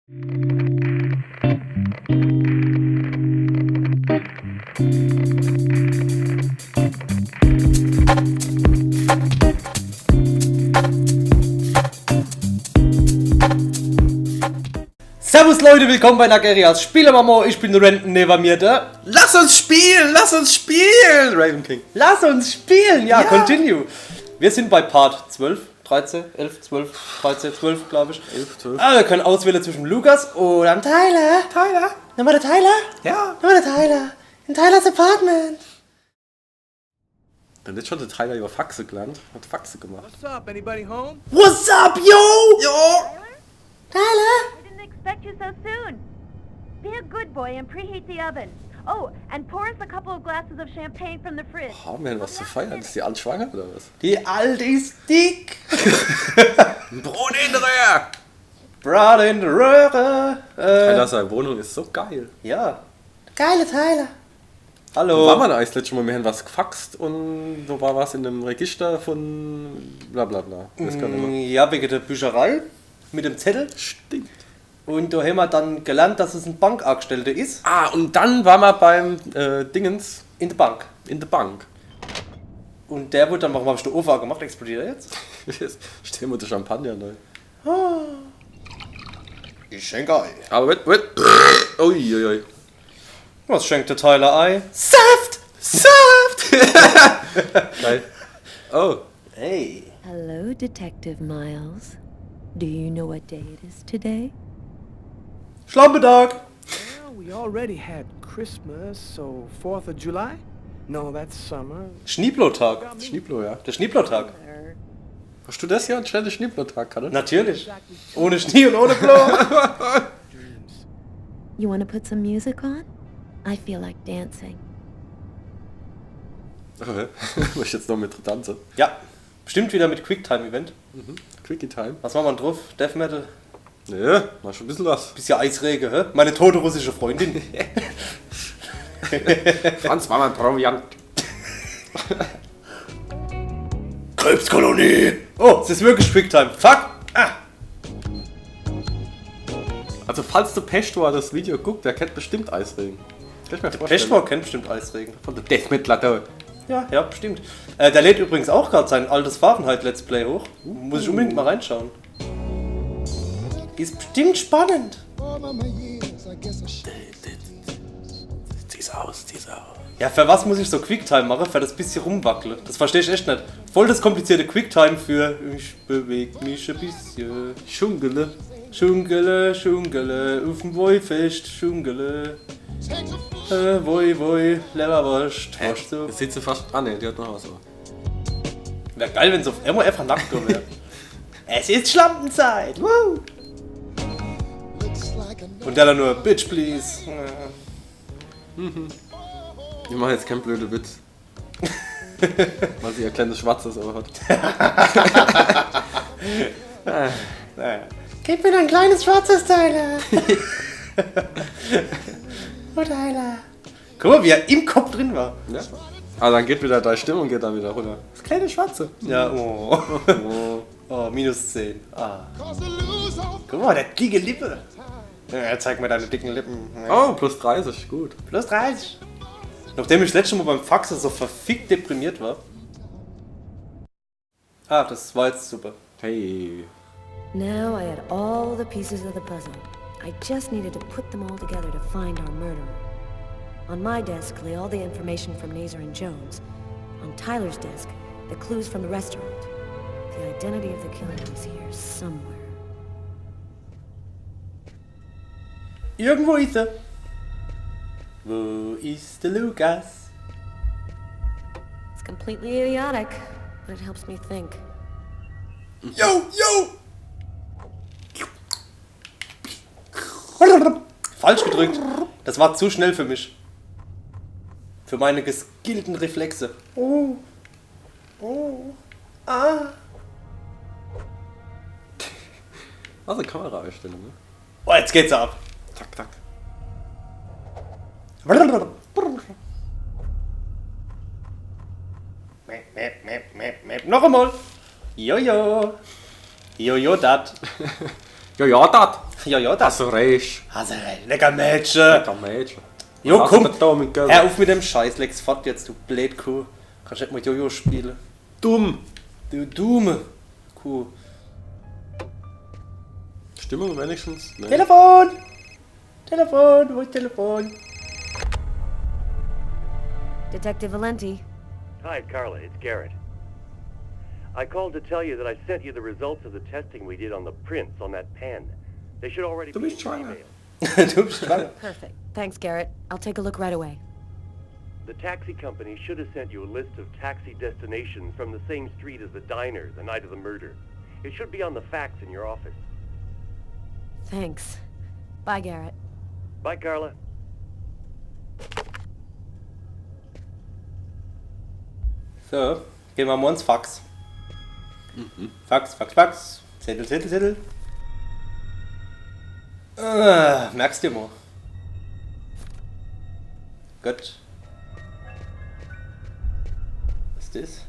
Servus Leute, willkommen bei Nagerias Spielemamo. Ich bin Renten neben mir da. Lass uns spielen! Raven King. Lass uns spielen! Ja, continue. Wir sind bei Part 12, 13, 11, 12, 13, 12, glaube ich. 11, 12. Wir können auswählen zwischen Lukas oder dem Tyler. Tyler? Nochmal der Tyler? Ja. Nochmal der Tyler. In Tylers Apartment. Dann hat schon der Tyler über Faxe gelernt. Hat Faxe gemacht. What's up? Anybody home? What's up, yo? Jo! Tyler? I didn't expect you so soon. Be a good boy and preheat the oven. Oh, and pour us a couple of glasses of champagne from the fridge. Haben wir denn was zu feiern? Ist die alt schwanger oder was? Die Alte ist dick. Brot in der Röhre! Brat in der Röhre. Tyler, seine Wohnung ist so geil. Ja. Geile Tyler. Wo Hallo. waren wir da eigentlich letztes Mal? Wir haben was gefaxt und wo war was in dem Register von bla bla bla. Das kann ich mal. Ja, wegen der Bücherei mit dem Zettel. Stimmt. Und da haben wir dann gelernt, dass es ein Bankangestellter ist. Ah, und dann waren wir beim Dingens In der Bank. in der Bank. Und der wurde dann, warum habe ich den Ofen gemacht? Explodiert er jetzt? Jetzt stehen wir der Champagner neu. Ich schenke Ei. Aber wait. Uiuiui. Was schenkt der Tyler Ei? Saft! Geil. Oh. Hey. Hello, Detective Miles. Do you know what day it is today? Schlampetag! Well, we already had Christmas, so 4th of July? No, that's summer. Schneeblotag. Schniplo, ja. Der Schneeblotag. Hast du das hier? Ein schneller Schnipplertag, kann Natürlich. Ohne Schnee und ohne Blo. Dreams. You want to put some music on? I feel like dancing. Muss ich jetzt noch mit tanzen? Ja. Bestimmt wieder mit Quicktime-Event. Quickie Time? Was machen wir denn drauf? Death Metal? Ja, mach schon ein bisschen was. Bisschen Eisrege, hä? Meine tote russische Freundin. Franz war mein Proviant. Krebskolonie! Oh, es ist wirklich Quicktime. Fuck! Ah! Also falls der Peshtor das Video guckt, der kennt bestimmt Eisregen. Kann ich mir vorstellen. Peschwar kennt bestimmt Eisregen. Von der Death Metal da. Ja, bestimmt. Der lädt übrigens auch gerade sein altes Fahrenheit Let's Play hoch. Muss ich unbedingt mal reinschauen. Ist bestimmt spannend. Zieh's aus. Ja, für was muss ich so Quicktime machen? Für das bisschen rumwackeln. Das verstehe ich echt nicht. Voll das komplizierte Quicktime für ich beweg mich ein bisschen. Schungele. Schungele, auf dem Woifest, Schungele. Woi, Leberwurst, Wurst so. Jetzt sieht sie fast. Ah ne, die hat noch was. Aber. Wäre geil, wenn es auf einmal einfach nackt wäre. Es ist Schlampenzeit! Woo! Und der dann nur, Bitch, please. Ich mache jetzt keinen blöden Witz. Weil sie ihr kleines Schwarzes aber hat. Naja. Gib mir ein kleines schwarzes Tyler. Oh, Tyler. Guck mal, wie er im Kopf drin war. Ja. Ah, dann geht wieder deine Stimmung geht dann wieder runter. Das kleine Schwarze. Ja, oh. Oh, minus 10. Ah. Guck mal, der dicke Lippe. Ja, zeig mir deine dicken Lippen. Oh, plus 30, gut. Plus 30. Nachdem ich letztes Mal beim Faxen so verfickt deprimiert war. Ah, das war jetzt super. Hey. Now I had all the pieces of the puzzle. I just needed to put them all together to find our murderer. On my desk lay all the information from Nazer and Jones. On Tyler's desk, the clues from the restaurant. The identity of the killer was here somewhere. Irgendwo ist er. Wo ist der Lukas? It's completely idiotic, but it helps me think. Yo! Falsch gedrückt. Das war zu schnell für mich. Für meine geskillten Reflexe. Oh. Ah. Also Kameraeinstellung, ne? Oh, jetzt geht's ab. Zack. Noch einmal. Jojo. Jojo dat. Ja, dat. Ja, das. Hast du recht. Also, lecker Mädchen. Lecker Mädchen. Jo, Was komm. hast du da mit Geld? Hör auf mit dem Scheiß, Lex, fort jetzt, du Blödkuh. Kannst nicht mit Jojo spielen. Dumm. Du dumme Kuh. Stimmung wenigstens? Nee. Telefon! Telefon, wo ist Telefon? Detective Valenti. Hi, Carla. It's Garrett. I called to tell you that I sent you the results of the testing we did on the prints on that pen. They should already Du be bist in your schwanger. email. Du bist schwanger. Perfect. Thanks, Garrett. I'll take a look right away. The taxi company should have sent you a list of taxi destinations from the same street as the diner the night of the murder. It should be on the fax in your office. Thanks. Bye, Garrett. Bye, Carla. So, gehen wir mal ins Fax. Fax, Fax, Fax. Zettel, Zettel, Zettel. Merkst du mal. Gut. Was ist das?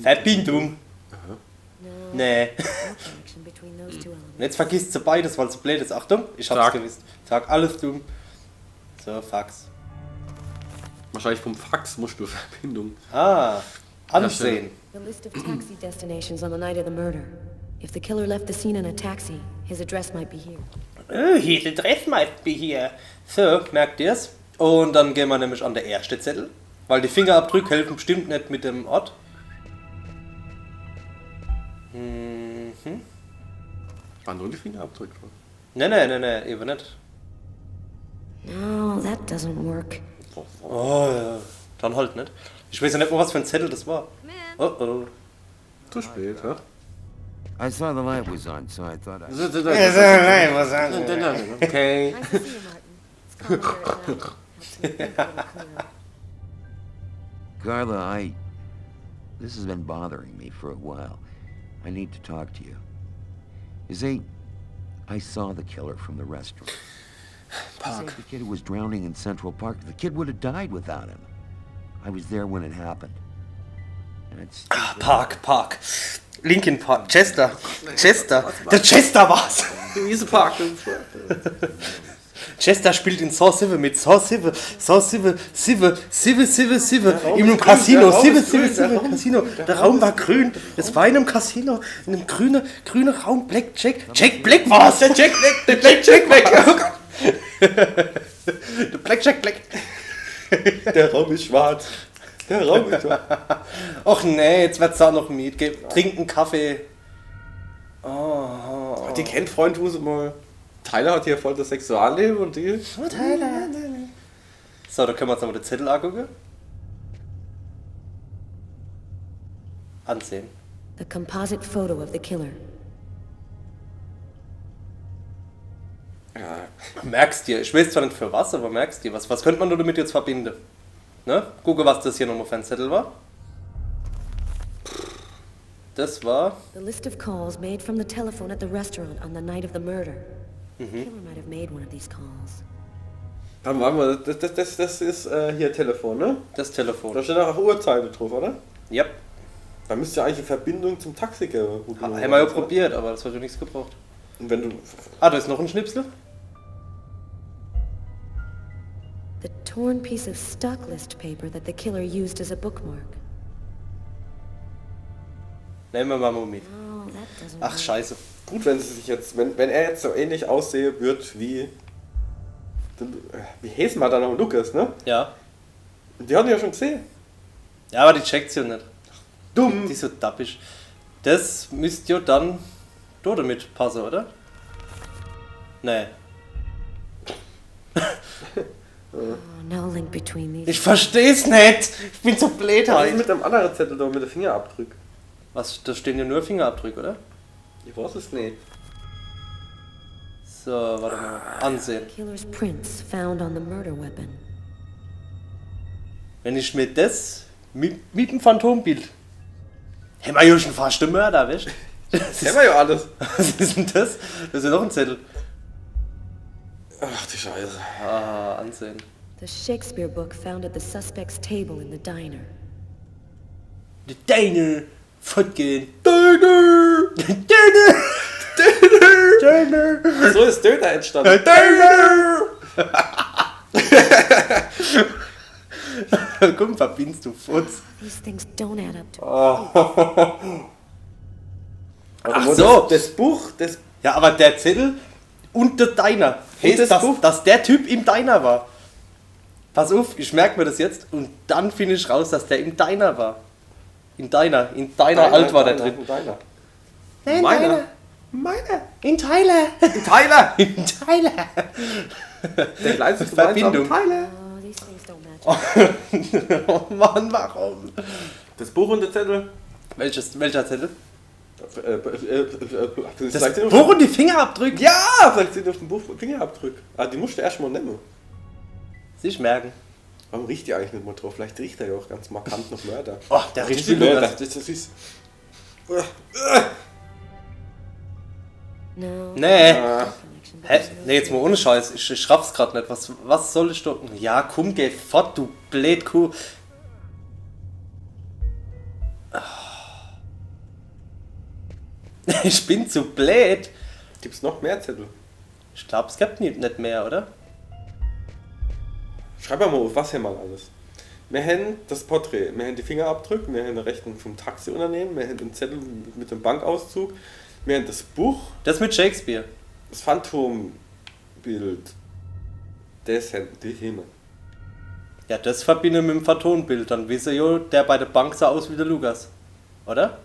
Verbindung. No, Nee. no connection between those two elements. Und jetzt vergisst sie beides, weil sie blöd ist. Achtung, ich hab's Sag. gewusst. Sag alles dumm. So, Fax. Wahrscheinlich vom Fax musst du Verbindung. Ah, ansehen. The list of taxi destinations on the night of the murder. If the killer left the scene in a taxi, his address might be here. Hier ist Adress might be here. So, merkt ihr's? Und dann gehen wir nämlich an der erste Zettel. Weil die Fingerabdrücke helfen bestimmt nicht mit dem Ort. Waren nur die Fingerabdrücke. Nee, eben nicht. No, that doesn't work. Oh ja, dann halt nicht. Ich weiß ja nicht mehr, was für ein Zettel das war. Oh oh. Zu spät, ja? I saw the light was on, so I thought I... Okay. Nice to see you, Martin. It's calm here at night. Have some people to clear up. Carla, this has been bothering me for a while. I need to talk to you. You see, I saw the killer from the restaurant. Park. The kid who was drowning in Central Park. The kid would have died without him. I was there when it happened. And it's... Park. Linkin Park. Chester. Der Chester war's. Wiese Park. Chester spielt in Saw 7 mit. Saw 7. In einem Casino. 7, Casino. Der Raum war grün. Es war in einem Casino. In einem grünen Raum. Blackjack. Jack Black war's. Der Blackjack Black. Oh Gott. Der Blackjack Black. Der Raum ist schwarz. Och nee, jetzt wird's auch noch Miet. Trinken Kaffee. Oh. Die kennt Freund Huse mal. Tyler hat hier voll das Sexualleben und die. So, da können wir jetzt nochmal den Zettel angucken. Ansehen. The composite photo of the killer. Ja. Merkst dir, ich weiß zwar nicht für was, aber merkst dir, was könnte man damit jetzt verbinden? Ne? Gucke, was das hier nochmal für ein Zettel war. Das war... The list of calls made from the telephone at the restaurant on the night of the murder. The killer might have made one of these calls. Dann waren wir, das ist hier Telefon, ne? Das Telefon. Da steht auch Uhrzeit drauf, oder? Ja, Da müsste ja eigentlich eine Verbindung zum Taxi geben. haben wir ja probiert, aber das hat ja nichts gebraucht. Und wenn du. Ah, da ist noch ein Schnipsel. The torn piece of stock list paper that the killer used as a bookmark. Nehmen wir mal mit. Oh, that doesn't Ach, work. scheiße. Gut, wenn sie sich jetzt. Wenn er jetzt so ähnlich aussehe wird wie. Wie heißt man da noch? Lukas, ne? Ja. Die hatten ja schon gesehen. Ja, aber die checkt's ja nicht. Dumm! Die ist so dappisch. Das müsst ihr dann da damit passen, oder? Nee. Oh, no link between these. Ich versteh's nicht. Ich bin so blöd Was ist halt. mit dem anderen Zettel da, mit dem Fingerabdruck? Was, da stehen ja nur Fingerabdrücke, oder? Ich weiß es nicht. So, warte mal. Ansehen. Killer's prints found on the murder weapon. Wenn ich mir das mit dem Phantombild. Hey, wir ja schon fast ein Mörder, weißt du? Das haben wir ja alles. Was ist denn das? Das ist ja noch ein Zettel. Ach die Scheiße. Ah, ansehen. The Shakespeare book found at the suspect's table in the diner. Die Diner. Fortgehen. Döner! Döner! Döner! Döner! So ist Döner entstanden. Döner! Komm, verbindest du Futz. These things don't add up to... Ach so. Das Buch, das... Ja, aber der Zettel und der Diner. Heißt, das Buch? dass der Typ im Diner war. Pass auf, ich merke mir das jetzt und dann finde ich raus, dass der im Diner war. In Deiner Alt war der drin. Deiner. Nein, Meiner. Meiner. In Tyler. Tyler! In Tyler. Der kleinste Verbindung. Tyler. Oh, these things don't match. Oh Mann, warum? Das Buch und der Zettel. Welcher Zettel? Das Das sagt sie Buch und die Fingerabdrücke? Ja, sagt sie auf dem Buch Fingerabdruck. Ah, die musst du erst mal nehmen. Sich merken. Warum riecht die eigentlich nicht mal drauf? Vielleicht riecht er ja auch ganz markant nach Mörder. Oh, der riecht wie Mörder. Lukas. Das ist... No. Nee. Ah, Hä? Nee, jetzt mal ohne Scheiß. Ich raff's grad nicht. Was soll ich doch... Ja, komm, geh fort, du Blödkuh. Ich bin zu blöd. gibt's noch mehr Zettel? Ich glaube, es gibt nicht mehr, oder? Schreib mal auf, was hier mal alles. Wir haben das Porträt, wir haben die Fingerabdrücke, wir haben eine Rechnung vom Taxiunternehmen, wir haben den Zettel mit dem Bankauszug, wir haben das Buch, Das mit Shakespeare. das Phantombild, das haben die Himmel. Ja, das verbinde ich mit dem Phantombild. Dann wisst ihr ja, der bei der Bank sah aus wie der Lukas. Oder?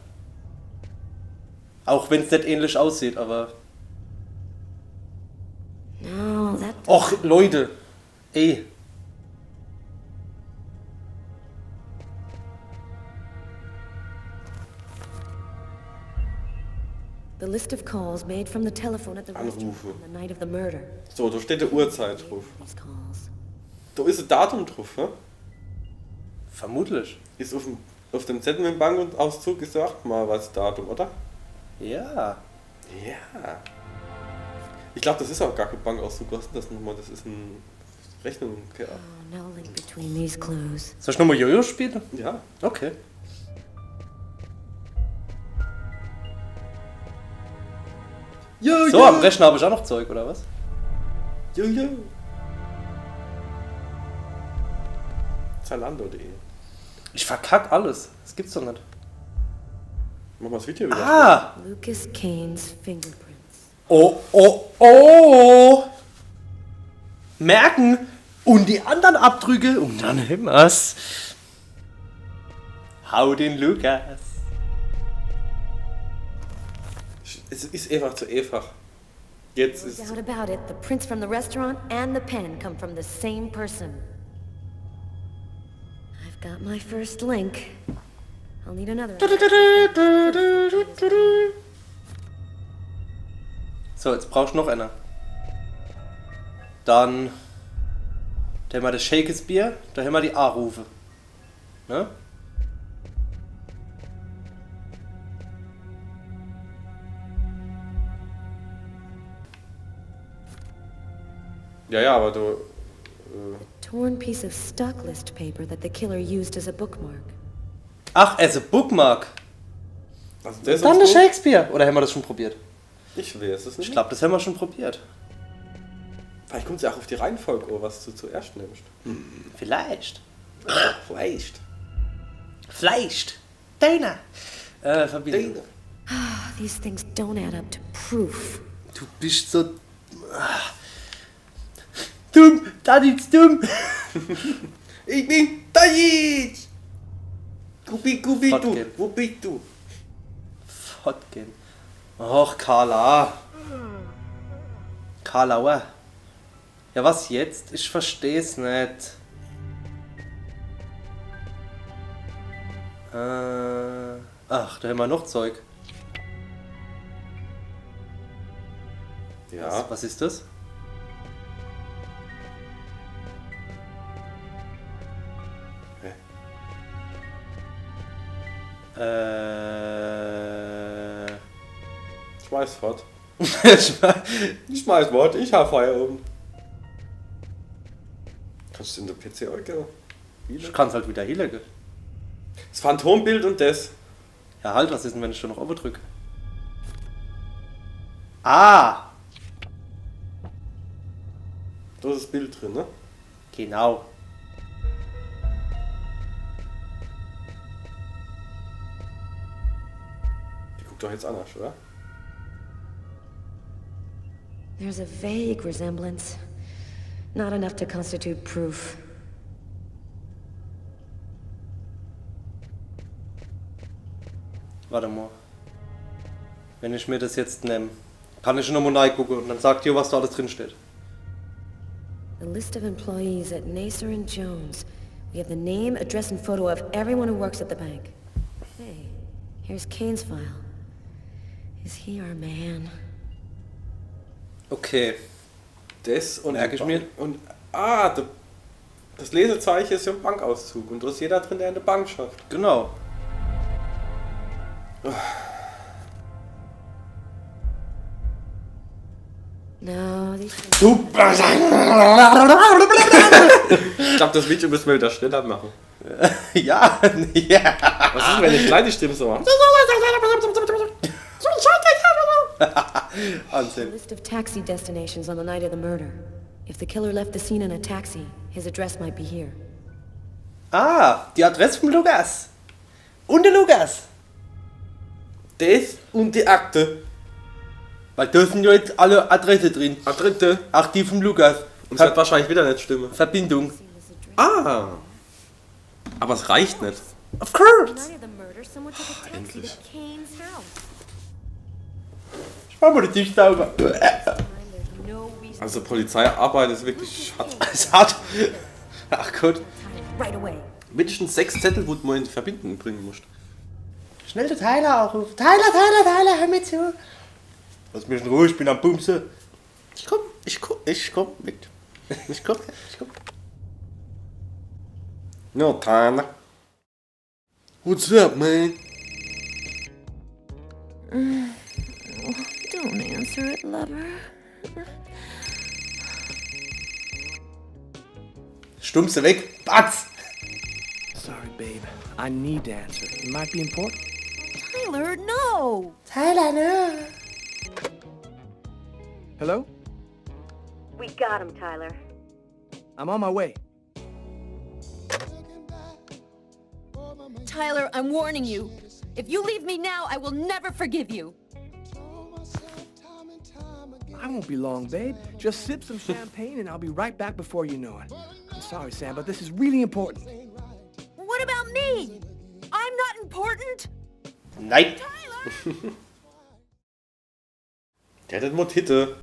Auch wenn es nicht ähnlich aussieht, aber... No, that... Och, Leute. Ey. The list of calls made from the telephone at the Anrufe. restaurant on the night of the murder. So, da steht die Uhrzeit drauf. These calls. Da ist ein Datum drauf, ne? Vermutlich. Ist auf dem Zettel mit dem Bankauszug ist ja auch mal was Datum, oder? Ja. Ja. Ich glaube, das ist auch gar kein Bankauszug. Was ist das nochmal? Das ist eine Rechnung. Ja. Oh, no link between these clues. Soll ich nochmal Jojo spielen? Ja. Okay. So, am Rechner habe ich auch noch Zeug, oder was? Jojo. Zalando.de. Ich verkack alles. Das gibt's doch nicht. Mach mal das Video wieder. Ah! Lucas Kane's fingerprints. Oh, oh, oh! Merken und die anderen Abdrücke und dann haben wir's. Hau den Lukas. Es ist einfach zu einfach. Jetzt No ist doubt about it, the prints from the restaurant and the pen come from the same person. I've got my first link. I'll need another. So, jetzt brauchst du noch einer. Dann. Da haben wir das Shakespeare, da haben wir die A-Rufe. Ne? ja, aber du. Torn piece of stock list paper that the killer used as a bookmark. Ach, as a bookmark. Also das Dann der ist Shakespeare. Oder haben wir das schon probiert? Ich weiß es nicht. Ich glaube, das haben wir schon probiert. Vielleicht kommt es ja auch auf die Reihenfolge, was du zuerst nimmst. Vielleicht. Vielleicht. Vielleicht. Dana. Verbindung. Dana. These things don't add up to proof. Du bist so... Dumm. Daddy's dumm. Ich bin da jetzt! Wo bist du? Fortgehen. Wo bist du? Fortgehen. Och, Carla. Carla. Ja, was jetzt? Ich versteh's nicht. Ach, da haben wir noch Zeug. Ja. Was ist das? Hä? Schmeiß fort. Ich schmeiß fort, ich hab Feierabend. Kannst du in der PC auch gehen? Ich kann's halt wieder hinlegen. Das Phantombild und das. Ja, halt, was ist denn, wenn ich da noch oben drücke? Ah! Da ist das Bild drin, ne? Genau. Die guckt doch jetzt anders, oder? There's a vague resemblance. Not enough to constitute proof. Warte mal. Wenn ich mir das jetzt nehme, kann ich nochmal reingucken und dann sagt ihr, was da alles drin steht. A list of employees at Nacer and Jones. We have the name, address, and photo of everyone who works at the bank. Hey, here's Kane's file. Is he our man? Okay. Das und Merke ich mir. Und das Lesezeichen ist ja ein Bankauszug und da ist jeder drin, der eine Bank schafft. Genau. No, these Du. Ich glaube, das Video müssen wir wieder schneller machen. Ja, ja. Was ist, wenn ich kleine Stimme so mache? a Wahnsinn. list of taxi destinations on the night of the murder. If the killer left the scene in a taxi, his address might be here. Ah, die Adresse vom Lukas. Und der Lukas. Das und die Akte. Weil da sind ja jetzt alle Adresse drin. Dritte. Ach, die vom Lukas. Und es wird wahrscheinlich wieder nicht stimmen. Verbindung. Ah. Aber es reicht nicht. Of course. Night of the murder, someone took a taxi endlich. to Kane's house. Ich mach mal den Tisch sauber. There's no reason Also Polizeiarbeit ist wirklich hart. Es hat. Ach Gott. to right away. Mindestens 6 Zettel, wo du in Verbindung bringen musst. Schnell der Tyler auch rufen. Tyler, hör mir zu. Lass mich in Ruhe, ich bin am Bumse. Ich komm mit. Ich komm. No, Tyler. What's up, man? Don't answer it, lover. Stummse weg. Batz. Sorry, babe. I need to answer. It might be important. Tyler, no! Tyler, ne? Hello? We got him, Tyler. I'm on my way. Tyler, I'm warning you. If you leave me now, I will never forgive you. I won't be long, babe. Just sip some champagne and I'll be right back before you know it. I'm sorry, Sam, but this is really important. What about me? I'm not important. Nein. Der hat nicht mal Titte.